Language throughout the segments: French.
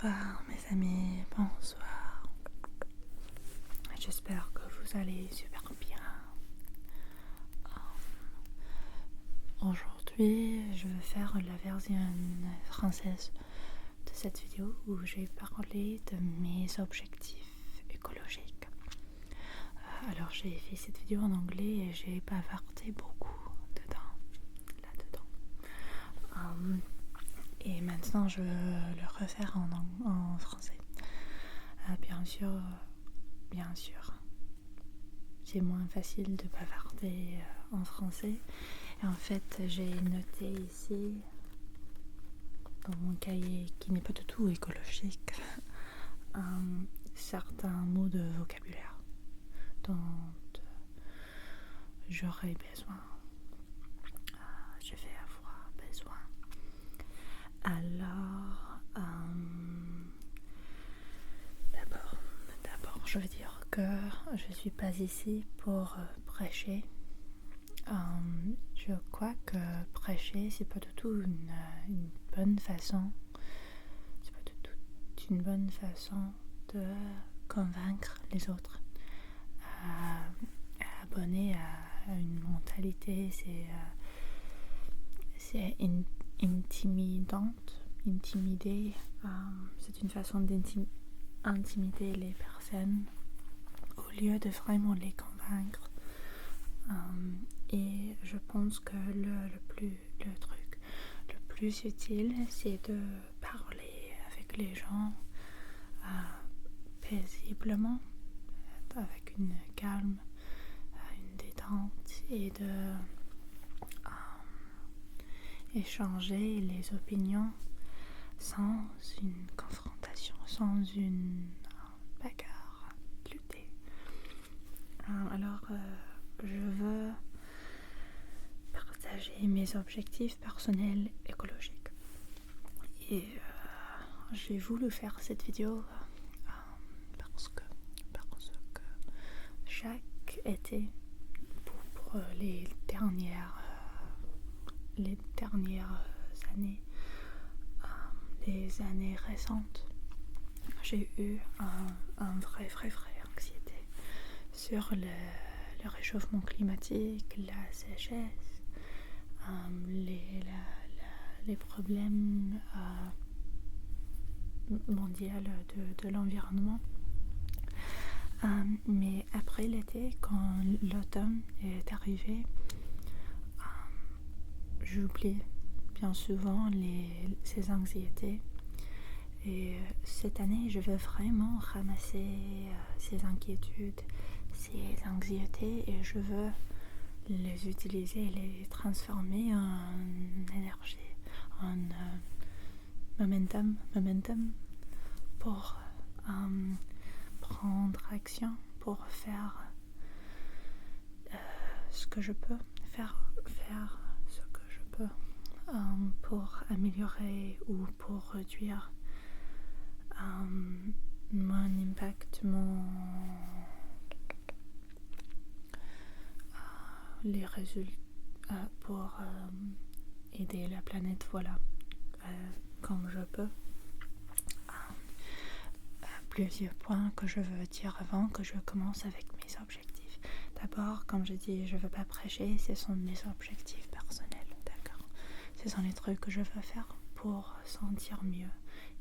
Bonsoir mes amis, bonsoir. J'espère que vous allez super bien. Aujourd'hui, je vais faire la version française de cette vidéo où j'ai parlé de mes objectifs écologiques. Alors j'ai fait cette vidéo en anglais et j'ai bavardé beaucoup là-dedans. Et maintenant je vais le refaire en français. Bien sûr, c'est moins facile de bavarder en français. Et en fait, j'ai noté ici, dans mon cahier qui n'est pas du tout écologique, certains mots de vocabulaire dont j'aurai besoin. Je vais avoir besoin. Alors, d'abord, je veux dire que je ne suis pas ici pour prêcher. Je crois que prêcher, c'est pas du tout une bonne façon. C'est pas du tout une bonne façon de convaincre les autres à abonner à une mentalité. C'est intimidante, intimider. C'est une façon d'intimider les personnes au lieu de vraiment les convaincre. Et je pense que le truc le plus utile, c'est de parler avec les gens paisiblement, avec une calme, une détente, et de échanger les opinions sans une confrontation, sans une bagarre, lutter. Alors, je veux partager mes objectifs personnels écologiques. Et j'ai voulu faire cette vidéo parce que chaque été, pour les dernières années, les années récentes, j'ai eu un vrai anxiété sur le réchauffement climatique, la sécheresse, les problèmes mondiaux de l'environnement. Mais après l'été, quand l'automne est arrivé, j'oublie bien souvent ces anxiétés. Et cette année, je veux vraiment ramasser ces inquiétudes, ces anxiétés, et je veux les utiliser, les transformer en énergie, en momentum pour prendre action, pour faire ce que je peux, faire ce que je peux pour améliorer ou pour réduire mon impact, les résultats, pour aider la planète, voilà, comme je peux. Plusieurs points que je veux dire avant que je commence avec mes objectifs. D'abord, comme je dis, je ne veux pas prêcher, ce sont mes objectifs personnels, d'accord? Ce sont les trucs que je veux faire pour sentir mieux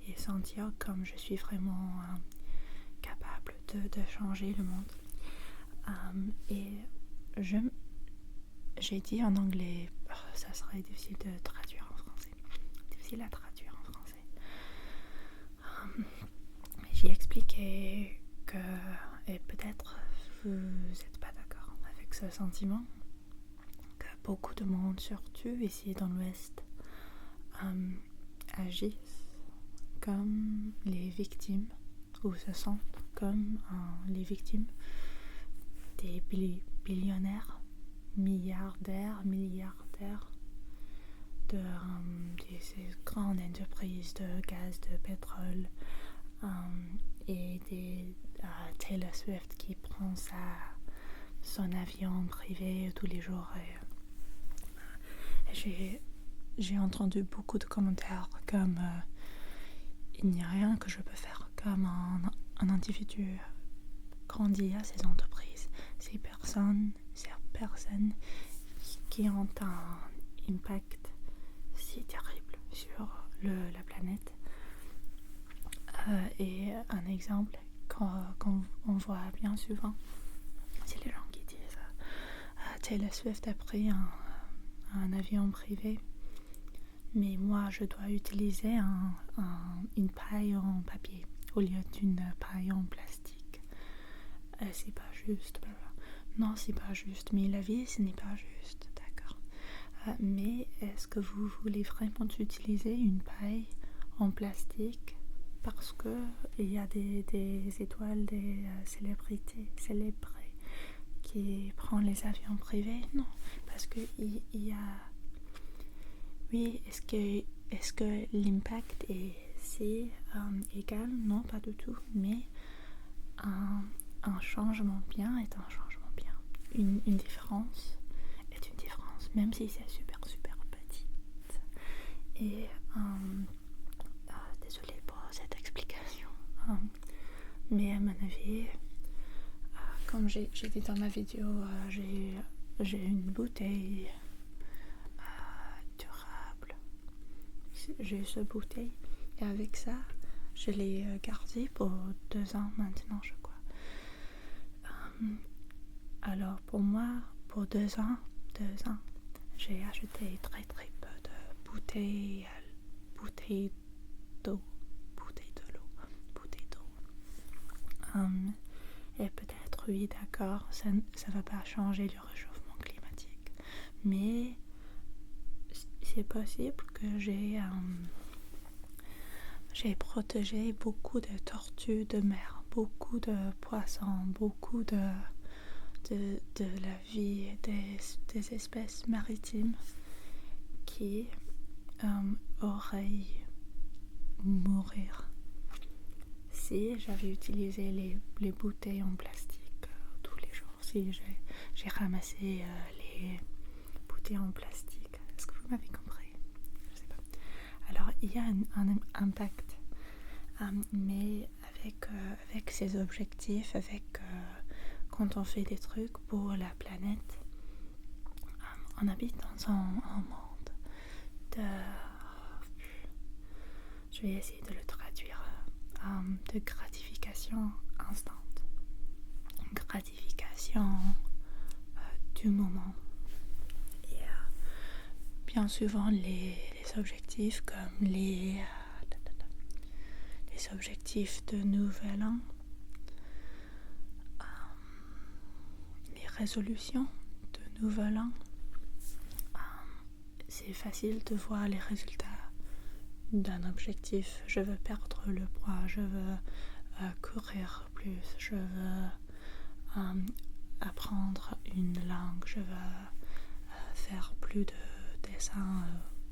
et sentir comme je suis vraiment capable de changer le monde. Et j'ai dit en anglais, ça serait difficile à traduire en français. J'ai expliqué que, et peut-être vous n'êtes pas d'accord avec ce sentiment, que beaucoup de monde, surtout ici dans l'Ouest, agissent comme les victimes, ou se sentent comme les victimes des billionnaires, milliardaires de ces grandes entreprises de gaz, de pétrole, et des Taylor Swift qui prend son avion privé tous les jours. Et j'ai entendu beaucoup de commentaires comme il n'y a rien que je peux faire comme un individu grandit à ces entreprises, ces personnes qui ont un impact si terrible sur la planète. Et un exemple qu'on voit bien souvent, c'est les gens qui disent Taylor Swift a pris un avion privé, mais moi je dois utiliser une paille en papier au lieu d'une paille en plastique. C'est pas juste. Non, c'est pas juste, mais la vie ce n'est pas juste, d'accord. Mais est-ce que vous voulez vraiment utiliser une paille en plastique parce que il y a des étoiles, des célébrités qui prennent les avions privés? Non, parce que il y a... Oui, est-ce que l'impact est si égal? Non, pas du tout, mais un changement bien est un changement bien. Une différence est une différence, même si c'est super petite. Et désolée pour cette explication, mais à mon avis, comme j'ai dit dans ma vidéo, j'ai une bouteille durable. J'ai cette bouteille et avec ça, je l'ai gardée pour 2 ans maintenant, je crois. Alors pour moi, pour 2 ans, j'ai acheté très peu de bouteilles d'eau. Et peut-être, oui, d'accord, ça ne va pas changer le réchauffement climatique. Mais c'est possible que j'ai protégé beaucoup de tortues de mer, beaucoup de poissons, beaucoup de la vie des espèces maritimes qui auraient mourir si j'avais utilisé les bouteilles en plastique tous les jours, si j'ai ramassé les bouteilles en plastique. Est-ce que vous m'avez compris? Je sais pas. Alors il y a un impact, mais avec ces objectifs, quand on fait des trucs pour la planète, on habite dans un monde de... Je vais essayer de le traduire. De gratification instante, gratification du moment. Et bien souvent les objectifs comme les objectifs de nouvel an, les résolutions de nouvel an, c'est facile de voir les résultats d'un objectif. Je veux perdre le poids, je veux courir plus, je veux apprendre une langue, je veux faire plus de dessins,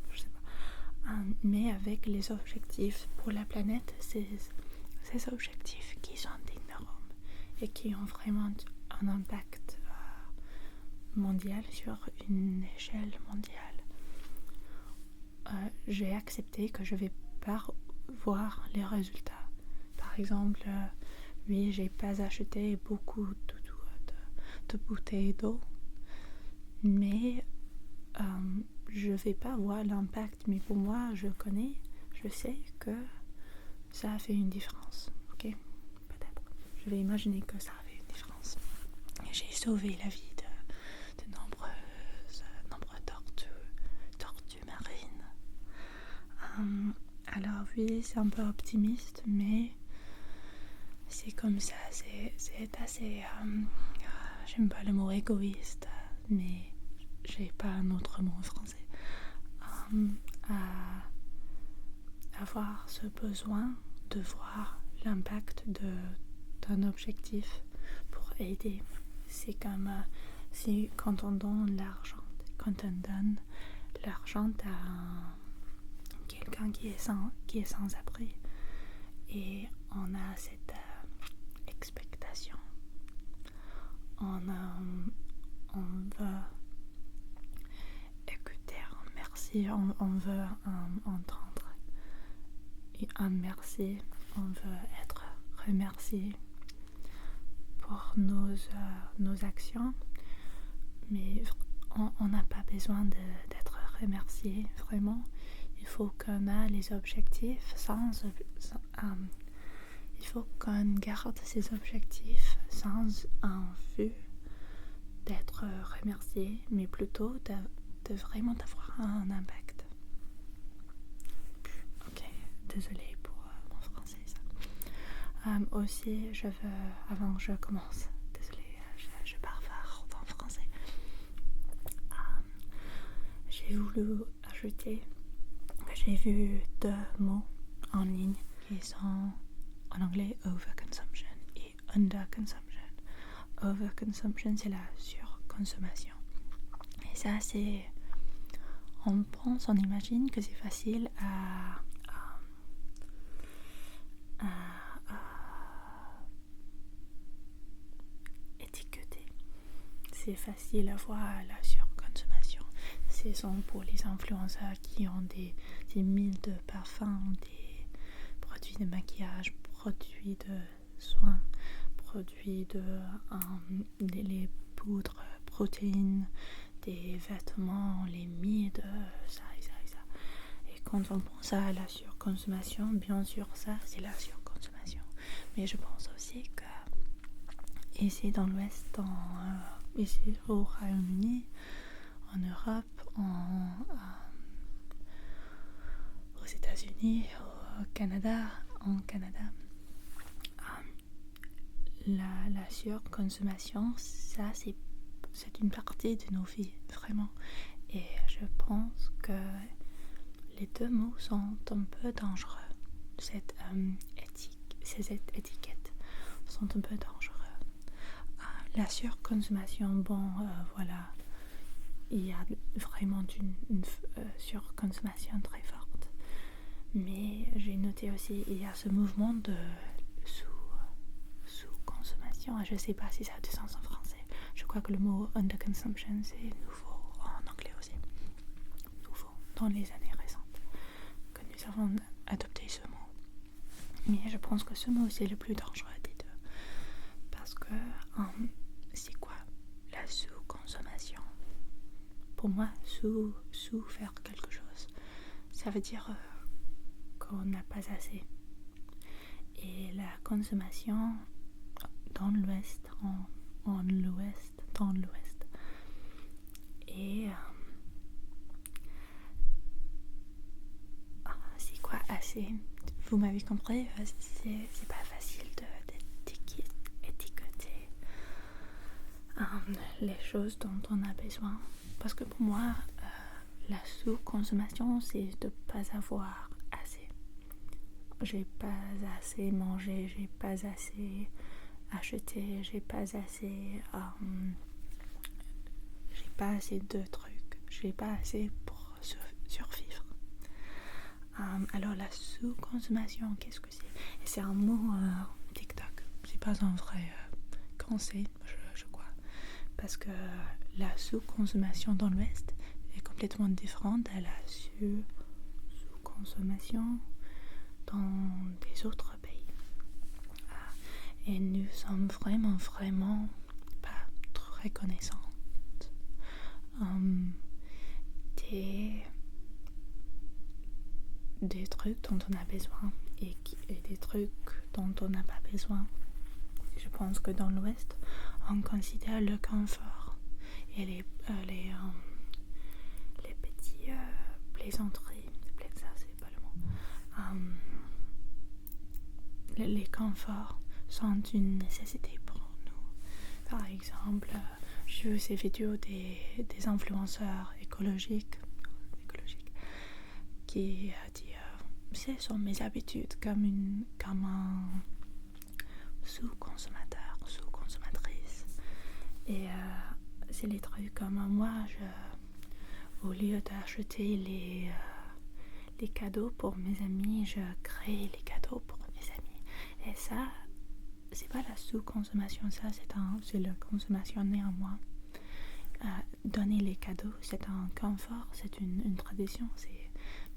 je sais pas. Mais avec les objectifs pour la planète, ces objectifs qui sont énormes et qui ont vraiment un impact mondial sur une échelle mondiale. J'ai accepté que je vais pas voir les résultats. Par exemple, oui, j'ai pas acheté beaucoup de bouteilles d'eau, mais je vais pas voir l'impact. Mais pour moi, je sais que ça a fait une différence. Ok, peut-être. Je vais imaginer que ça a fait une différence. Et j'ai sauvé la vie de nombreuses tortues marines. Alors oui, c'est un peu optimiste, mais c'est comme ça, c'est assez... j'aime pas le mot égoïste, mais j'ai pas un autre mot en français. Avoir ce besoin de voir l'impact d'un objectif pour aider. C'est comme si quand on donne l'argent, à quelqu'un qui est sans abri, et on a cette expectation, on veut écouter, merci, on veut entendre, et dit un merci, on veut être remercié pour nos actions, mais on n'a pas besoin d'être remercié vraiment. Il faut qu'on a les objectifs il faut qu'on garde ces objectifs sans un vue d'être remercié, mais plutôt de vraiment avoir un impact. Ok, désolée pour mon français ça. Aussi, je veux, avant que je commence, désolée, je bavard en français. J'ai voulu ajouter que j'ai vu 2 mots en ligne qui sont en anglais overconsumption et underconsumption. Overconsumption, c'est la surconsommation. Et ça, c'est... On pense, on imagine que c'est facile à étiqueter. C'est facile à voir la surconsommation. Ce sont pour les influenceurs qui ont des milles de parfums, des produits de maquillage, produits de soins, produits les poudres, protéines, des vêtements, les milles de ça et ça et ça. Et quand on pense à la surconsommation, bien sûr ça c'est la surconsommation. Mais je pense aussi que ici dans l'Ouest, ici au Royaume-Uni, en Europe, aux États-Unis, au Canada, la surconsommation, ça c'est une partie de nos vies, vraiment. Et je pense que les 2 mots sont un peu dangereux. Ces étiquettes sont un peu dangereux. La surconsommation, bon, voilà, il y a vraiment une surconsommation très forte. Mais j'ai noté aussi, il y a ce mouvement de sous-consommation. Je ne sais pas si ça a du sens en français. Je crois que le mot underconsumption, c'est nouveau en anglais aussi. Nouveau dans les années récentes que nous avons adopté ce mot. Mais je pense que ce mot, c'est le plus dangereux des 2. Parce que c'est quoi la sous-consommation? Pour moi, faire quelque chose, ça veut dire qu'on n'a pas assez. Et la consommation dans l'Ouest, dans l'Ouest. Et c'est quoi assez? Vous m'avez compris, c'est pas facile d'étiqueter les choses dont on a besoin. Parce que pour moi, la sous-consommation, c'est de pas avoir assez. J'ai pas assez mangé, j'ai pas assez acheté, j'ai pas assez de trucs, j'ai pas assez pour survivre. Alors la sous-consommation, qu'est-ce que c'est? Et c'est un mot TikTok, c'est pas un vrai concept, je crois, parce que la sous-consommation dans l'Ouest est complètement différente de la sous-consommation dans des autres pays. Et nous sommes vraiment pas très reconnaissantes des trucs dont on a besoin et des trucs dont on n'a pas besoin. Je pense que dans l'Ouest, on considère le confort et les petits plaisanteries, ça c'est pas le mot, les conforts sont une nécessité pour nous. Par exemple, j'ai vu ces vidéos des influenceurs écologiques qui disent ce sont mes habitudes comme un sous-consommateur, sous-consommatrice. Et c'est les trucs comme moi, au lieu d'acheter les cadeaux pour mes amis, je crée les cadeaux pour mes amis. Et ça, c'est pas la sous-consommation, ça c'est la consommation néanmoins. Donner les cadeaux, c'est un confort, c'est une tradition, c'est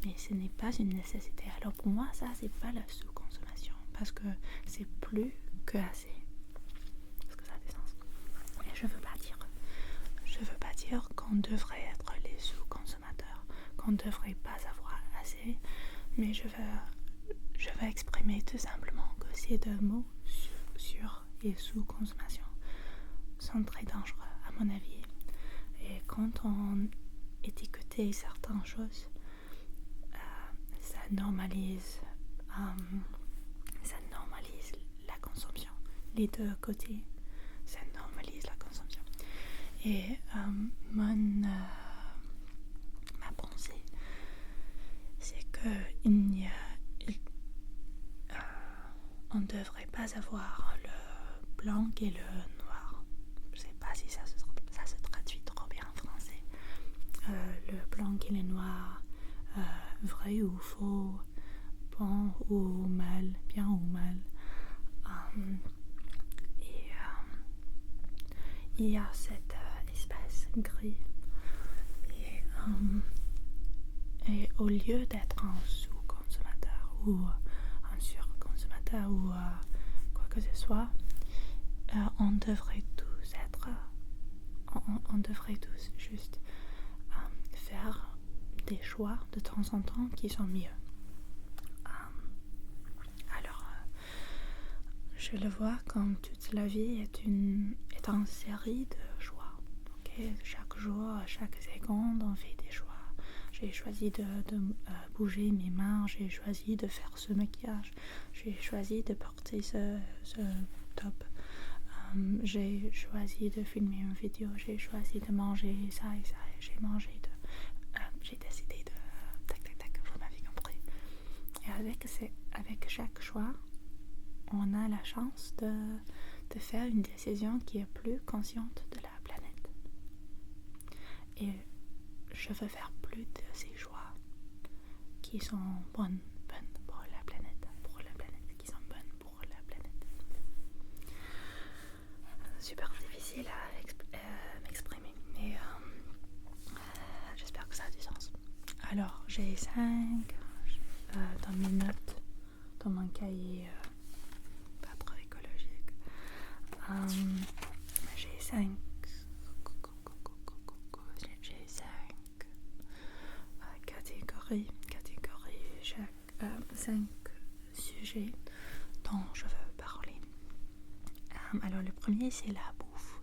mais ce n'est pas une nécessité. Alors pour moi, ça, c'est pas la sous-consommation, parce que c'est plus que assez. Est-ce que ça a du sens? Et je veux pas dire qu'on devrait être les sous-consommateurs, qu'on ne devrait pas avoir assez, mais je veux exprimer tout simplement que ces deux mots, sur et sous-consommation, sont très dangereux à mon avis. Et quand on étiquette certaines choses, ça normalise la consomption. Les deux côtés, ça normalise la consomption. Et ma pensée, c'est que on ne devrait pas avoir le blanc et le noir. Je ne sais pas si ça se traduit trop bien en français. Le blanc et le noir, vrai ou faux, bon ou mal, bien ou mal. Il y a cet espace gris. Et au lieu d'être un sous-consommateur ou un surconsommateur ou quoi que ce soit, on devrait tous être, on devrait tous juste faire des choix de temps en temps qui sont mieux. Alors, je le vois comme toute la vie est une série de choix. Okay? Chaque jour, chaque seconde, on fait des choix. J'ai choisi de bouger mes mains, j'ai choisi de faire ce maquillage, j'ai choisi de porter ce top, j'ai choisi de filmer une vidéo, j'ai choisi de manger ça et ça, et j'ai décidé de tac, vous m'avez compris. Et avec chaque choix, on a la chance de faire une décision qui est plus consciente de la planète. Et je veux faire plus de ces choix qui sont bonnes pour la planète, qui sont bonnes pour la planète. Super difficile à m'exprimer, mais j'espère que ça a du sens. Alors, j'ai 5 dans mes notes, dans mon cahier pas trop écologique. J'ai 5 catégories, chaque 5 sujets dont je veux parler. Alors le premier, c'est la bouffe.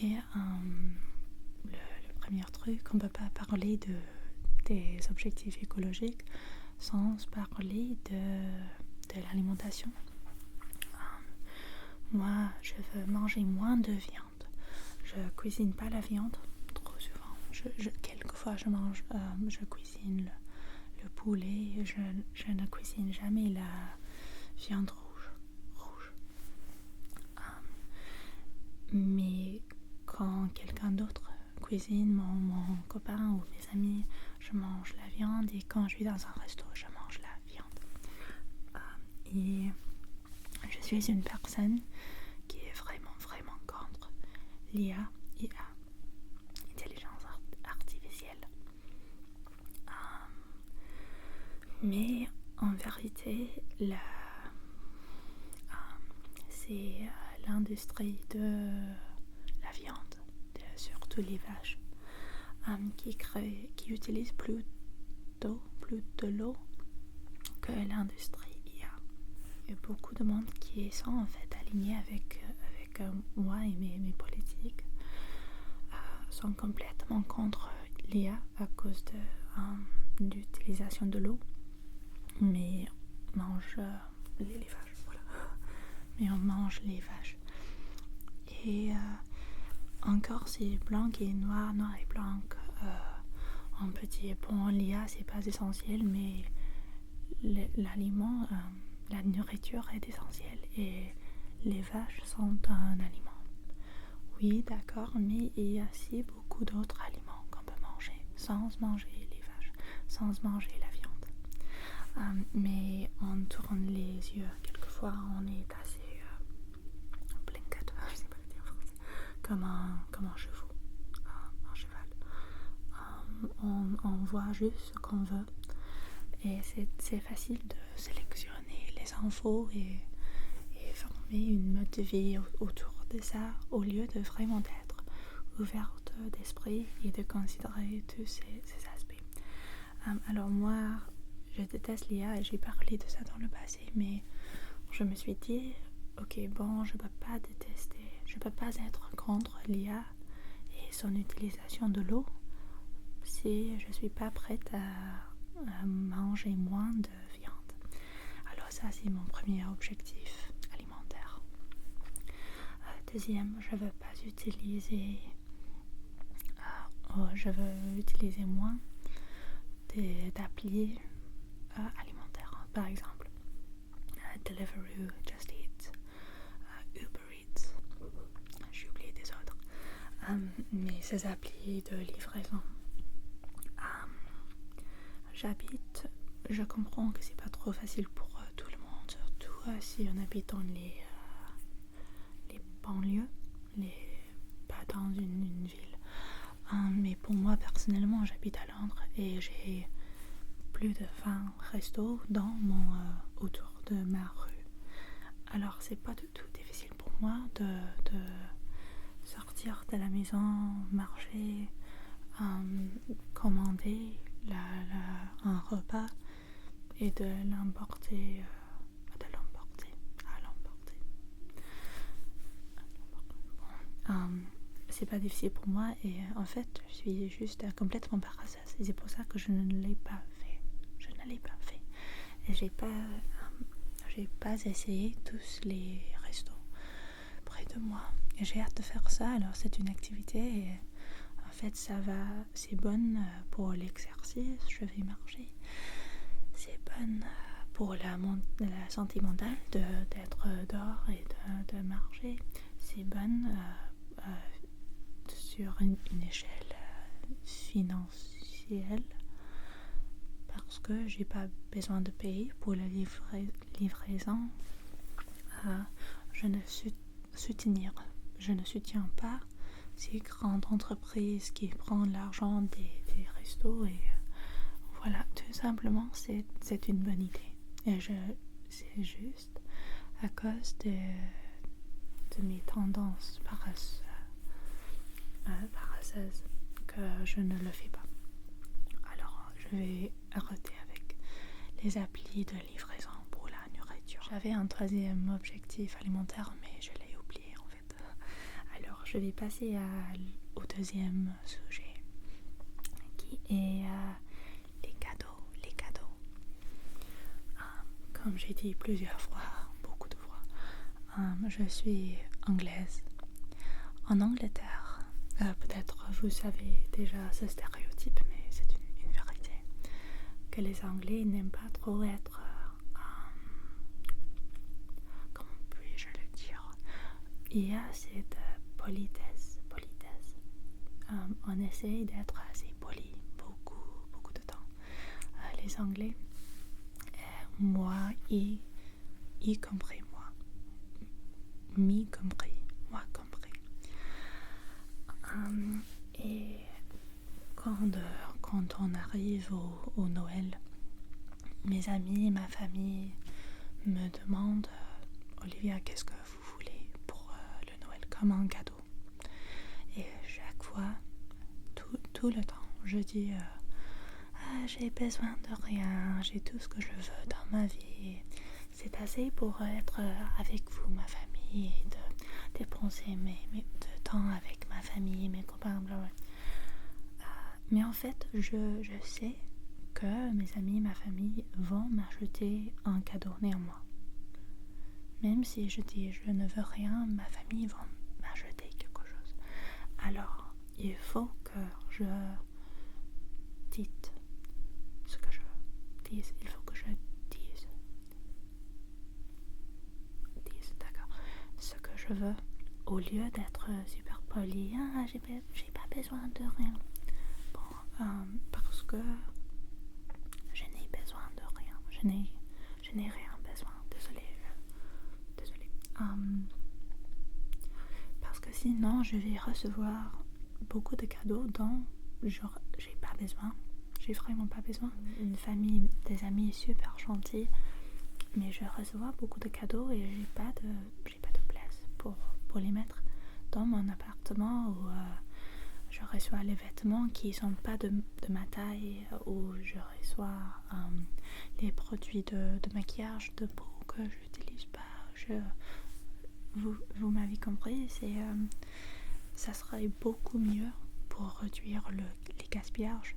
Et le premier truc, on ne peut pas parler des objectifs écologiques sans parler de l'alimentation. Moi, je veux manger moins de viande. Je cuisine pas la viande trop souvent. Quelquefois, je cuisine le poulet. Je ne cuisine jamais la viande rouge. Mais quand quelqu'un d'autre cuisine, mon copain ou mes amis, je mange la viande. Et quand je suis dans un resto, je mange la viande. Et je suis une personne qui est vraiment contre l'IA, intelligence artificielle. Mais en vérité, c'est l'industrie de la viande, surtout les vaches, qui utilise plus de l'eau que l'industrie IA. Il y a beaucoup de monde qui sont en fait alignés avec moi et mes politiques, sont complètement contre l'IA à cause de l'utilisation de l'eau, mais mange les vaches, voilà. Mais on mange les vaches. Et encore c'est blanc et noir et blanc. On peut dire bon, l'IA c'est pas essentiel, mais l'aliment, la nourriture est essentielle et les vaches sont un aliment. Oui, d'accord, mais il y a aussi beaucoup d'autres aliments qu'on peut manger sans manger les vaches, sans manger la viande. Mais on tourne les yeux, quelquefois on est assez blinket, je sais pas le dire en français, comme un cheval. Un cheval. on voit juste ce qu'on veut. Et c'est facile de sélectionner les infos et former une mode de vie autour de ça, au lieu de vraiment être ouverte d'esprit et de considérer tous ces aspects. Alors moi, je déteste l'IA et j'ai parlé de ça dans le passé, mais je me suis dit, ok, bon, je peux pas détester, je peux pas être contre l'IA et son utilisation de l'eau si je suis pas prête à manger moins de viande. Alors ça, c'est mon premier objectif alimentaire. Deuxième, je veux utiliser moins d'applis alimentaires. Par exemple, Deliveroo, Just Eat, Uber Eats, j'ai oublié des autres. Mais ces applis de livraison. Je comprends que c'est pas trop facile pour tout le monde, surtout si on habite dans les banlieues, pas dans une ville. Mais pour moi personnellement, j'habite à Londres et j'ai plus de 20 restos autour de ma rue. Alors c'est pas du tout difficile pour moi de sortir de la maison, marcher, commander un repas et de l'emporter à l'emporter. C'est pas difficile pour moi et en fait je suis juste complètement paresseuse et c'est pour ça que je ne l'ai pas fait. Et j'ai pas essayé tous les restos près de moi et j'ai hâte de faire ça. Alors c'est une activité et en fait c'est bon pour l'exercice, je vais marcher, c'est bon pour la santé mentale d'être dehors et de marcher, c'est bon sur une échelle financière parce que j'ai pas besoin de payer pour la livraison. Je ne soutiens pas ces grandes entreprises qui prennent l'argent des restos et voilà, tout simplement c'est une bonne idée et c'est juste à cause de mes tendances paresseuses que je ne le fais pas. Alors je vais arrêter avec les applis de livraison pour la nourriture. J'avais un troisième objectif alimentaire mais je l'ai oublié en fait. Alors je vais passer au deuxième sujet qui est les cadeaux. Comme j'ai dit plusieurs fois, beaucoup de fois, je suis anglaise. En Angleterre, peut-être vous savez déjà ce stéréotype, mais c'est une vérité, que les Anglais n'aiment pas trop être, comment puis-je le dire, il y a cette politesse. On essaye d'être assez poli beaucoup de temps. Les Anglais, moi y compris moi, moi compris. Et quand on arrive au Noël, mes amis et ma famille me demandent Olivia, qu'est-ce que vous voulez pour le Noël comme un cadeau? Et chaque fois, tout le temps, je dis j'ai besoin de rien, j'ai tout ce que je veux dans ma vie. C'est assez pour être avec vous, ma famille, et de dépenser de temps avec ma famille, mes copains, blablabla. Mais en fait, je sais que mes amis, ma famille vont m'acheter un cadeau néanmoins. Même si je dis je ne veux rien, ma famille va m'acheter quelque chose. Alors, il faut que je dise ce que je veux. Il faut que je dise d'accord, ce que je veux, au lieu d'être super poli. J'ai pas besoin de rien. Bon, parce que je n'ai besoin de rien. Je n'ai rien besoin. Désolée. Parce que sinon, je vais recevoir beaucoup de cadeaux dont genre j'ai pas besoin. j'ai vraiment pas besoin. Une famille, des amis super gentils, mais je reçois beaucoup de cadeaux et j'ai pas de place pour les mettre dans mon appartement où je reçois les vêtements qui sont pas de ma taille, où je reçois les produits de maquillage, de peau que j'utilise pas. Vous m'avez compris, ça serait beaucoup mieux pour réduire les gaspillages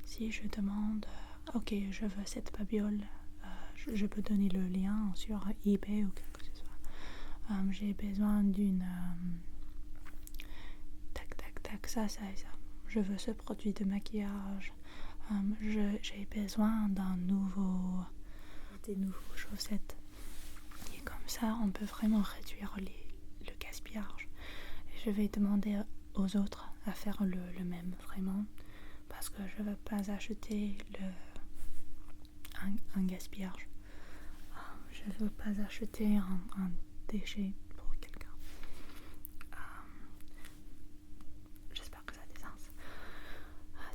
si je demande ok, je veux cette babiole, je peux donner le lien sur eBay ou quelque chose que ce soit. J'ai besoin d'une ça et ça, je veux ce produit de maquillage, j'ai besoin des nouveaux chaussettes, et comme ça on peut vraiment réduire le gaspillage. Et je vais demander aux autres à faire le même, vraiment, parce que je ne veux pas acheter un gaspillage. Je ne veux pas acheter un déchet pour quelqu'un. J'espère que ça a des sens.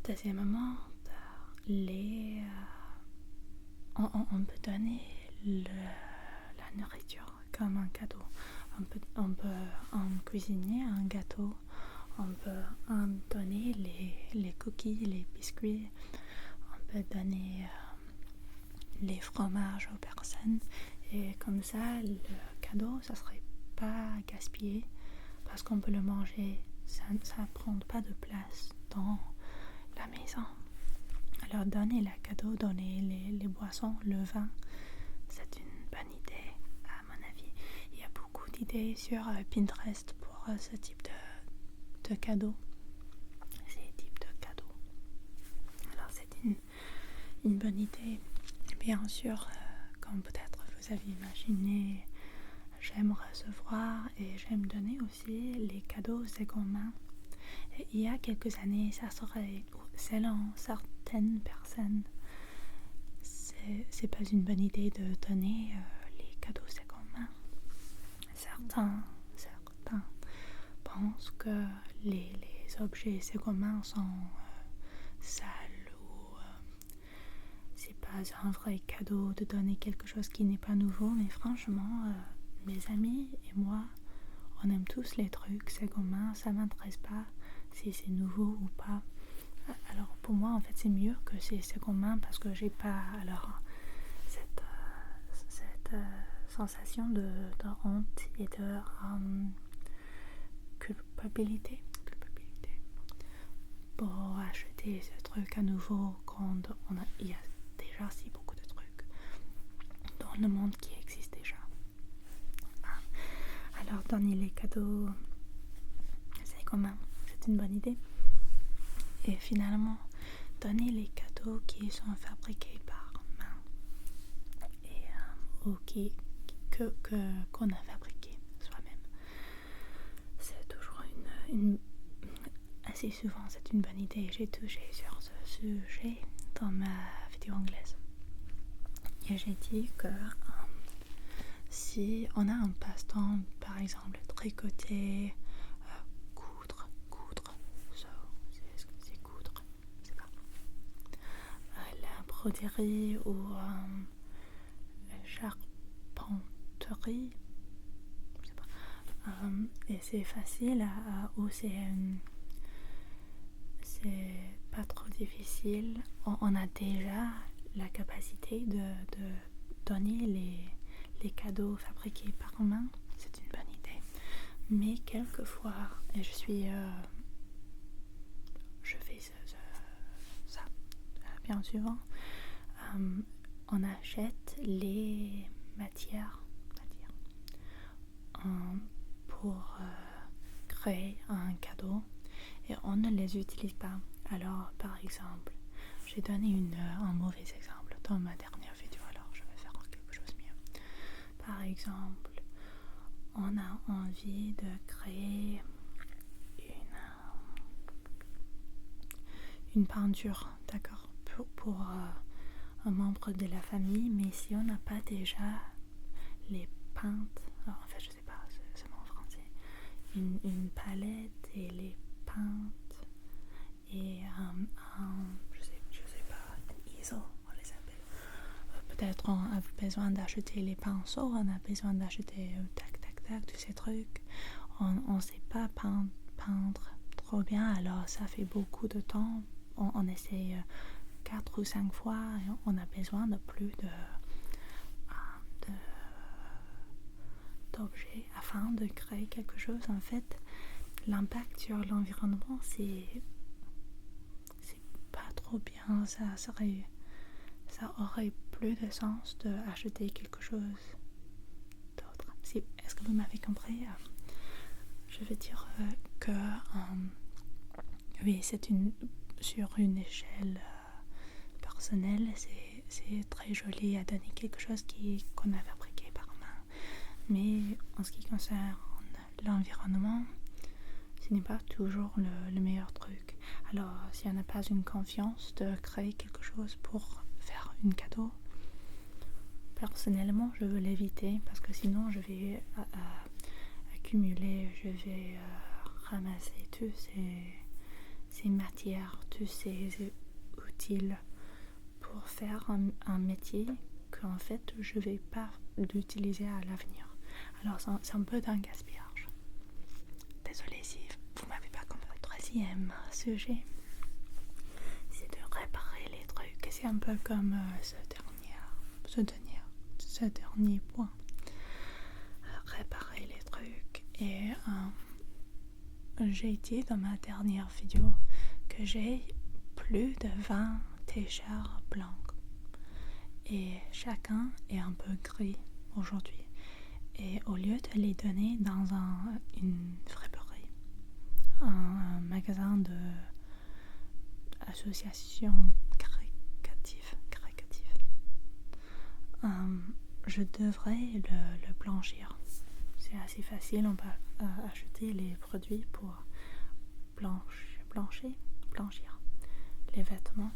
Deuxièmement, on peut donner la nourriture comme un cadeau. On peut en cuisiner un gâteau. On peut en donner les cookies, les biscuits. On peut donner les fromages aux personnes. Et comme ça, le cadeau, ça serait pas gaspillé parce qu'on peut le manger. Ça ne prend pas de place dans la maison. Alors donner les cadeaux, donner les boissons, le vin, c'est une bonne idée à mon avis. Il y a beaucoup d'idées sur Pinterest pour ce type de cadeaux. Ces types de cadeaux. Alors c'est une bonne idée. Bien sûr, comme peut-être vous avez imaginé, j'aime recevoir et j'aime donner aussi les cadeaux seconde main. Et il y a quelques années, ça serait, selon certaines personnes, c'est pas une bonne idée de donner les cadeaux seconde main. Certains pensent que les objets seconde main sont sales ou c'est pas un vrai cadeau de donner quelque chose qui n'est pas nouveau. Mais franchement, mes amis et moi, on aime tous les trucs seconde main. Ça m'intéresse pas si c'est nouveau ou pas. Alors pour moi, en fait, c'est mieux que c'est seconde main parce que j'ai pas alors cette sensation de honte et de culpabilité pour acheter ce truc à nouveau quand il y a déjà si beaucoup de trucs dans le monde qui existe déjà. Alors donner les cadeaux, c'est commun, c'est une bonne idée. Et finalement, donner les cadeaux qui sont fabriqués par main et ou qu'on a fabriqué soi-même. C'est toujours assez souvent c'est une bonne idée. J'ai touché sur ce sujet dans ma vidéo anglaise. Et j'ai dit que si on a un passe-temps, par exemple tricoter, coudre, c'est coudre, je sais pas, la broderie ou charpenterie, je sais pas, et c'est facile ou c'est pas trop difficile. On a déjà la capacité de donner les cadeaux fabriqués par main. C'est une bonne idée. Mais quelquefois, et je fais ça bien souvent, on achète les matières pour créer un cadeau et on ne les utilise pas. Alors par exemple, j'ai donné un mauvais exemple dans ma dernière vidéo, alors je vais faire quelque chose de mieux. Par exemple, on a envie de créer une peinture, d'accord, pour un membre de la famille, mais si on n'a pas déjà les peintes, alors en fait je sais pas ce mot en français, une palette et les peintes et je sais pas ciseaux, on les appelle. Peut-être on a besoin d'acheter les pinceaux, on a besoin d'acheter tac tac tac, tous ces trucs. On ne sait pas peindre trop bien, alors ça fait beaucoup de temps. On essaie 4 ou 5 fois et on a besoin de plus d'objets afin de créer quelque chose. En fait, l'impact sur l'environnement, c'est pas trop bien. Ça aurait plus de sens d'acheter quelque chose d'autre. Est-ce que vous m'avez compris? Je veux dire que oui, sur une échelle personnelle, c'est très joli à donner quelque chose qu'on a fabriqué par main. Mais en ce qui concerne l'environnement, ce n'est pas toujours le meilleur truc. Alors, si on n'a pas une confiance de créer quelque chose pour faire un cadeau, personnellement, je veux l'éviter parce que sinon, je vais accumuler, je vais ramasser tous ces matières, tous ces outils pour faire un métier qu'en fait, je ne vais pas l'utiliser à l'avenir. Alors, c'est un peu d'un gaspillage. Désolée si vous m'avez pas compris. Le troisième sujet, c'est de réparer les trucs. C'est un peu comme ce dernier point. Réparer les trucs. Et j'ai dit dans ma dernière vidéo que j'ai plus de 20 t-shirts blancs. Et chacun est un peu gris aujourd'hui. Et au lieu de les donner dans une friperie, un magasin d'association caritative, je devrais le blanchir. C'est assez facile, on peut acheter les produits pour blanchir les vêtements.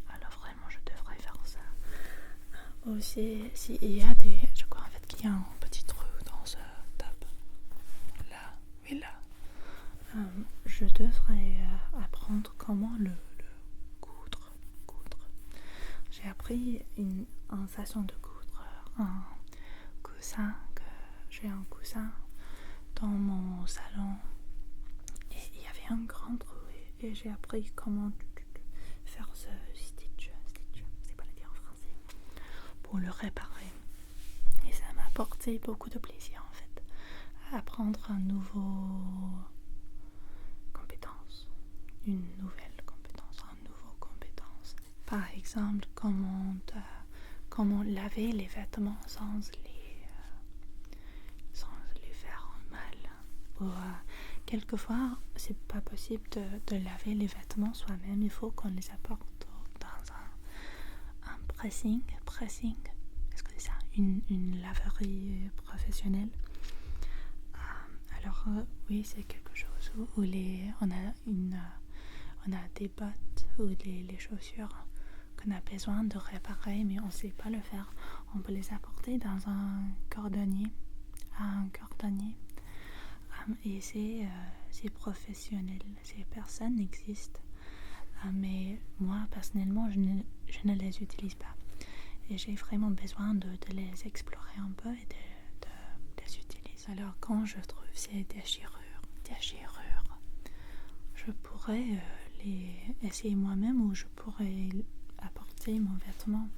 Alors vraiment, je devrais faire ça. Aussi, s'il y a je crois en fait qu'il y a un petit trou dans ce top. Là, oui là. Je devrais apprendre comment le coudre. J'ai appris une façon de coudre un coussin, j'ai un coussin dans mon salon et il y avait un grand trou et j'ai appris comment faire ce stitch, c'est pas le dire en français, pour le réparer. Et ça m'a apporté beaucoup de plaisir en fait, à apprendre une nouvelle compétence. Par exemple, comment laver les vêtements sans les faire mal. Ou, quelquefois, c'est pas possible de laver les vêtements soi-même. Il faut qu'on les apporte dans un pressing. Est-ce que c'est ça? Une laverie professionnelle. Alors oui, c'est quelque chose où on a des bottes ou les chaussures qu'on a besoin de réparer, mais on ne sait pas le faire. On peut les apporter dans un cordonnier, et c'est professionnel. Ces personnes existent, mais moi personnellement, je ne les utilise pas. Et j'ai vraiment besoin de les explorer un peu et de les utiliser. Alors quand je trouve ces déchirures, je pourrais les essayer moi-même, ou je pourrais apporter mon vêtement,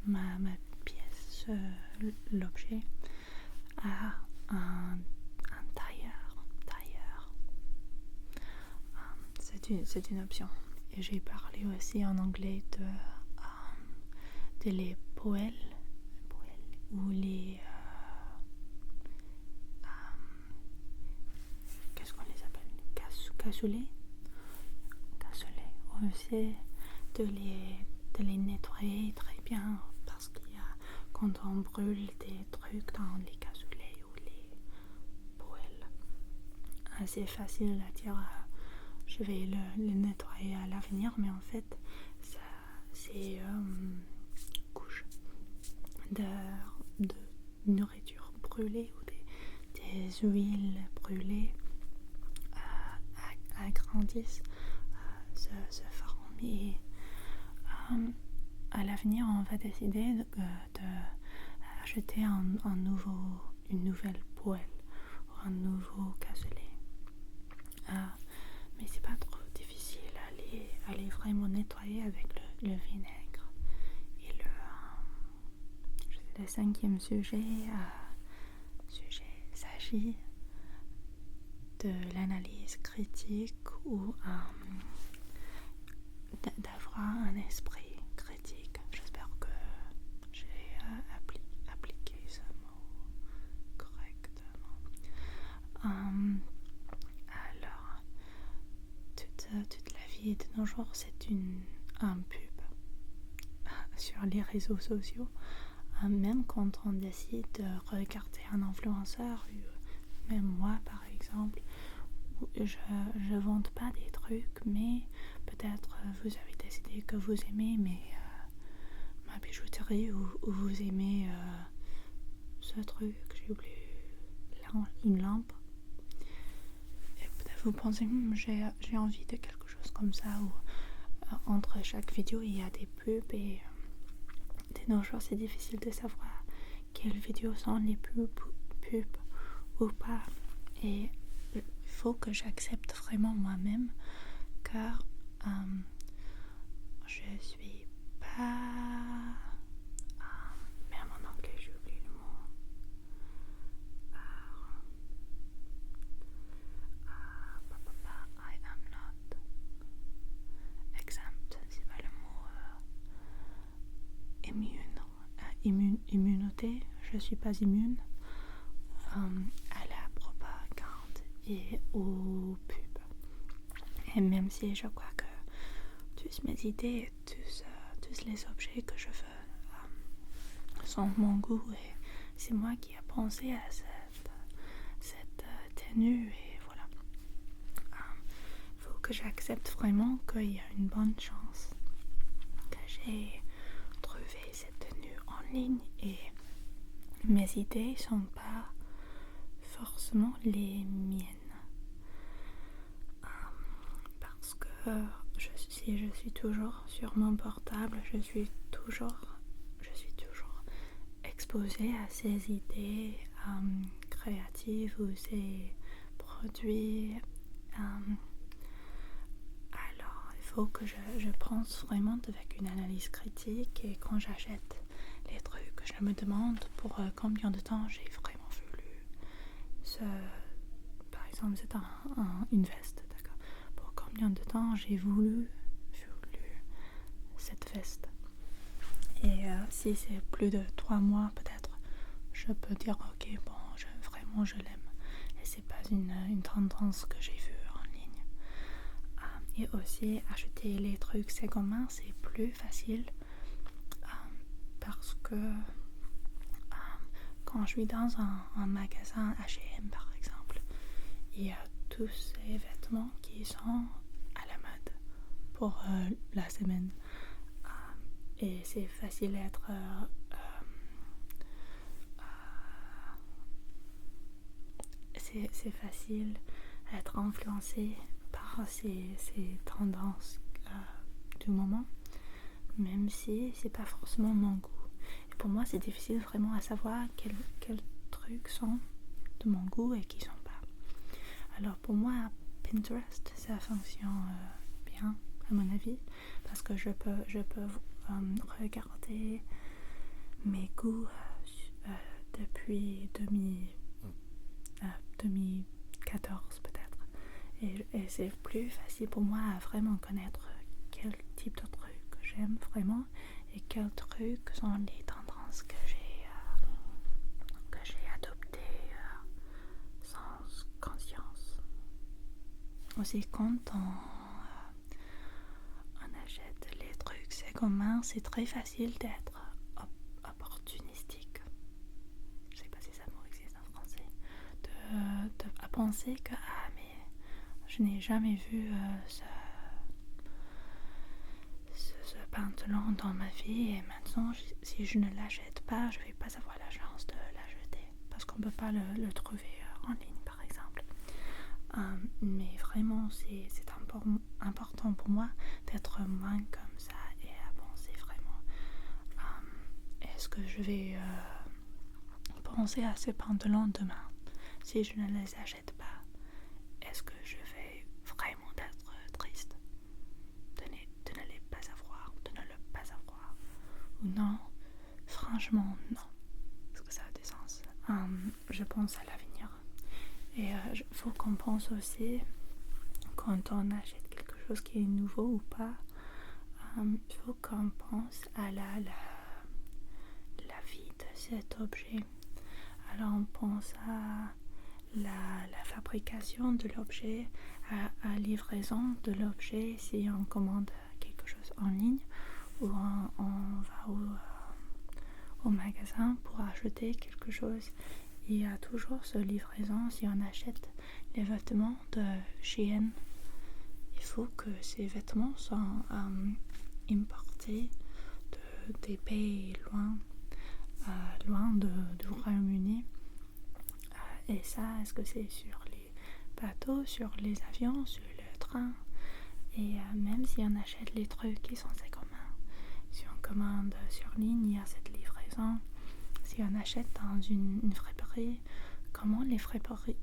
ma pièce, l'objet à un tailleur. C'est une option. Et j'ai parlé aussi en anglais de les poêles ou les qu'est-ce qu'on les appelle, cassoulet, c'est de les nettoyer très bien, parce qu'il y a, quand on brûle des trucs dans les cassoulets ou les poêles, c'est facile à dire je vais le nettoyer à l'avenir, mais en fait c'est couche de nourriture brûlée ou des huiles brûlées agrandissent se forment, et à l'avenir, on va décider de acheter une nouvelle poêle ou un nouveau cassoulet. Mais c'est pas trop difficile à les vraiment nettoyer avec le vinaigre. Et le cinquième sujet s'agit de l'analyse critique ou d'avoir un esprit critique. J'espère que j'ai appliqué ce mot correctement. Alors, toute la vie de nos jours, c'est un pub sur les réseaux sociaux. Même quand on décide de regarder un influenceur, même moi par exemple, je vante pas des trucs, mais peut-être vous avez décidé que vous aimez ma bijouterie ou vous aimez ce truc, j'ai oublié, une lampe. Et peut-être vous pensez, j'ai envie de quelque chose comme ça, ou entre chaque vidéo il y a des pubs et de nos jours c'est difficile de savoir quelles vidéos sont les pubs ou pas. Et il faut que j'accepte vraiment moi-même, car je suis pas... même en anglais j'ai oublié le mot. I am not exempt, c'est pas le mot immunité, je suis pas immune à la propagande et aux pubs. Et même si je crois que tous mes idées, tous les objets que je veux sont mon goût, et c'est moi qui ai pensé à cette tenue, et voilà. Il faut que j'accepte vraiment qu'il y a une bonne chance que j'ai trouvé cette tenue en ligne, et mes idées sont pas forcément les miennes. Parce que si je suis toujours sur mon portable, je suis toujours exposée à ces idées créatives ou ces produits. Alors, il faut que je pense vraiment avec une analyse critique, et quand j'achète les trucs, je me demande pour combien de temps j'ai vraiment voulu par exemple, c'est une veste, d'accord. Pour combien de temps j'ai voulu cette veste. Et si c'est plus de 3 mois, peut-être, je peux dire, ok, bon, vraiment, je l'aime. Et c'est pas une tendance que j'ai vue en ligne. Et aussi, acheter les trucs seconde main, c'est plus facile parce que quand je suis dans un magasin H&M, par exemple, il y a tous ces vêtements qui sont à la mode pour la semaine. Et c'est facile d'être c'est facile d'être influencé par ces tendances du moment, même si c'est pas forcément mon goût. Et pour moi, c'est difficile vraiment à savoir quels trucs sont de mon goût et qui sont pas. Alors pour moi, Pinterest, ça fonctionne bien à mon avis, parce que je peux regarder mes goûts depuis 2014 peut-être, et c'est plus facile pour moi à vraiment connaître quel type de truc j'aime vraiment et quels trucs sont les tendances que j'ai adoptées sans conscience. Aussi, quand on achète les trucs seconde main, c'est très facile d'être opportunistique. Je sais pas si ça mot existe en français. À penser que mais je n'ai jamais vu ce pantalon dans ma vie, et maintenant si je ne l'achète pas, je vais pas avoir la chance de l'acheter parce qu'on peut pas le trouver en ligne par exemple. Mais vraiment c'est important pour moi d'être moins comme ça et à penser vraiment est-ce que je vais penser à ces pantalons demain? Si je ne les achète pas, est-ce que je vais vraiment être triste de ne les pas avoir, de ne le pas avoir? Ou non? Franchement, non. Est-ce que ça a du sens? Je pense à l'avenir. Et il faut qu'on pense aussi, quand on achète quelque chose qui est nouveau ou pas, il faut qu'on pense à la vie de cet objet. Alors on pense à la fabrication de l'objet, à la livraison de l'objet si on commande quelque chose en ligne ou on va au magasin pour acheter quelque chose. Il y a toujours cette livraison. Si on achète les vêtements de Shein, il faut que ces vêtements soient importés des pays loin du Royaume-Uni. Et ça, est-ce que c'est sur les bateaux, sur les avions, sur le train? Et même si on achète les trucs qui sont assez communs, si on commande sur ligne, il y a cette livraison. Si on achète dans une friperie, comment les friperies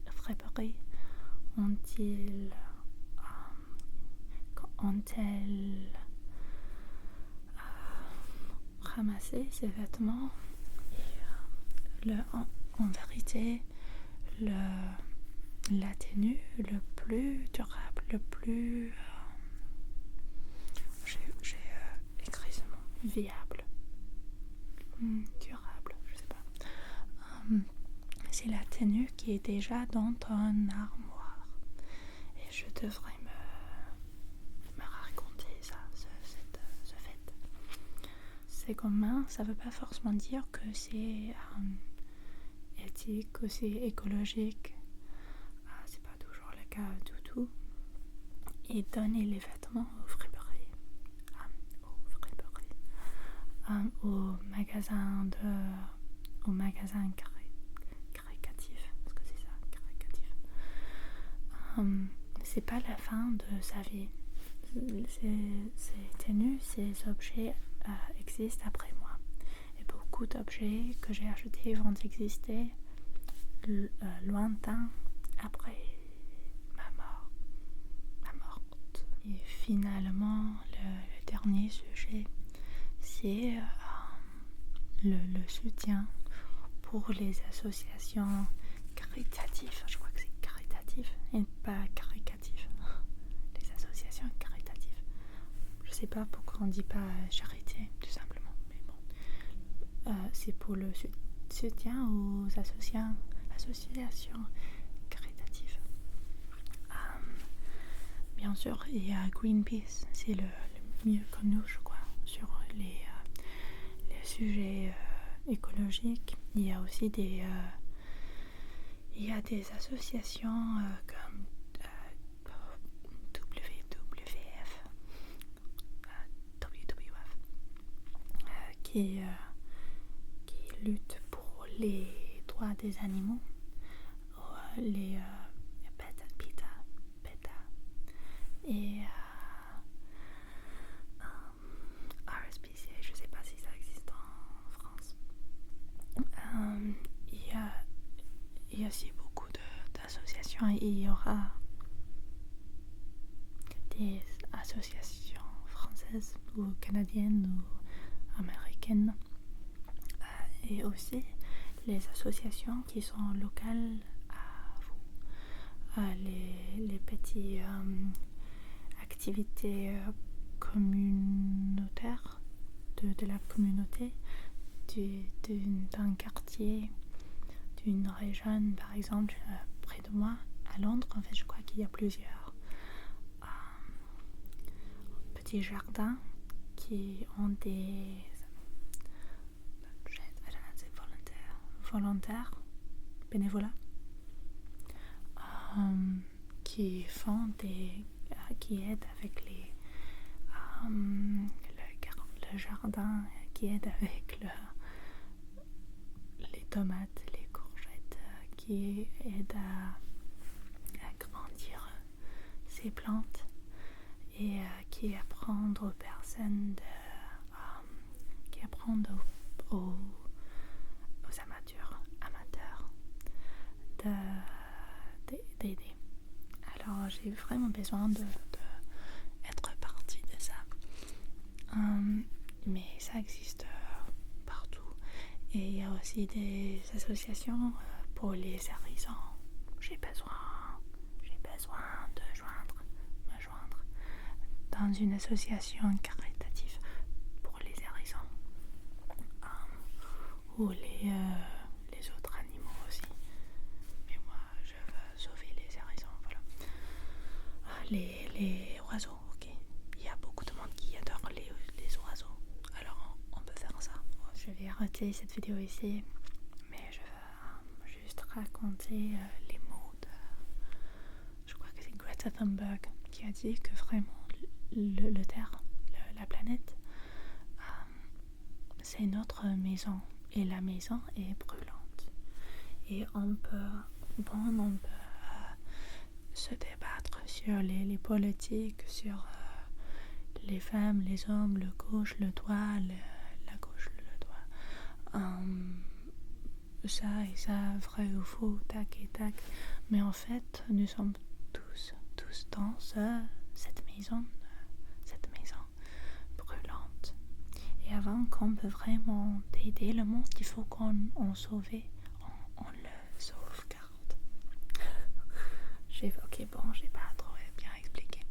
ont-elles ramassé ces vêtements? Et en vérité, la tenue le plus durable, le plus j'ai écrit ce mot, viable, durable, je sais pas, c'est la tenue qui est déjà dans ton armoire. Et je devrais me raconter ça, ce fait. C'est commun, ça veut pas forcément dire que c'est éthique ou c'est écologique. C'est pas toujours le cas du tout. Et donner les vêtements aux friperies, au magasin caricatif. Est-ce que c'est ça, caricatif? C'est pas la fin de sa vie. Ces tenues, ces objets existent après moi. Et beaucoup d'objets que j'ai achetés vont exister lointain après ma mort. Et finalement, le dernier sujet, c'est le soutien pour les associations caritatives. Je crois que c'est caritatif et pas caricatif. Les associations caritatives. Je sais pas pourquoi on dit pas charité, tout simplement. Mais bon, c'est pour le soutien aux associations caritatives. Bien sûr, il y a Greenpeace, c'est le mieux connu, je crois, sur les sujets écologiques. Il y a aussi des associations comme WWF qui luttent pour les droits des animaux, les PETA et RSPCA, je sais pas si ça existe en France. Il y a aussi beaucoup d'associations et il y aura des associations françaises ou canadiennes ou américaines et aussi les associations qui sont locales à vous, les petites activités communautaires de la communauté d'un quartier, d'une région, par exemple près de moi à Londres. En fait, je crois qu'il y a plusieurs petits jardins qui ont des volontaires bénévolats qui aident avec le jardin, qui aident avec les tomates, les courgettes, qui aident à grandir ces plantes et qui apprennent aux personnes aux amateurs d'aider. Alors j'ai vraiment besoin de être partie de ça. Mais ça existe partout. Et il y a aussi des associations pour les hérissons. J'ai besoin de me joindre dans une association caritative pour les hérissons. Ou les autres animaux aussi. Mais moi, je veux sauver les hérissons, voilà. Les oiseaux, ok. Il y a beaucoup de monde qui adore les oiseaux. Alors, on peut faire ça. Je vais arrêter cette vidéo ici. Mais je veux juste raconter les mots de... Je crois que c'est Greta Thunberg qui a dit que vraiment, le Terre, la planète, c'est notre maison. Et la maison est brûlante. Et on peut se débattre sur les politiques, sur les femmes, les hommes, le gauche, le droit, la gauche, le droit. Ça et ça, vrai ou faux, tac et tac. Mais en fait, nous sommes tous dans cette maison brûlante. Et avant qu'on peut vraiment aider le monde, il faut qu'on sauve, on le sauvegarde. J'ai pas trop bien expliqué.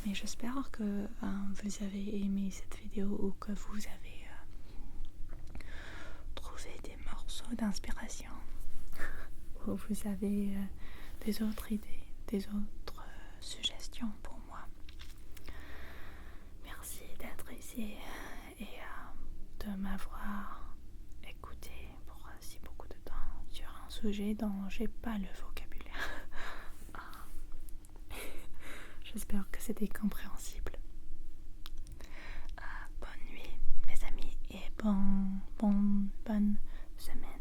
Mais j'espère que vous avez aimé cette vidéo ou que vous avez trouvé des morceaux d'inspiration. Ou vous avez des autres idées, des autres suggestions pour moi. Merci d'être ici et de m'avoir écouté pour si beaucoup de temps sur un sujet dont j'ai pas le vocabulaire. J'espère que c'était compréhensible. Bonne nuit mes amis et bonne semaine.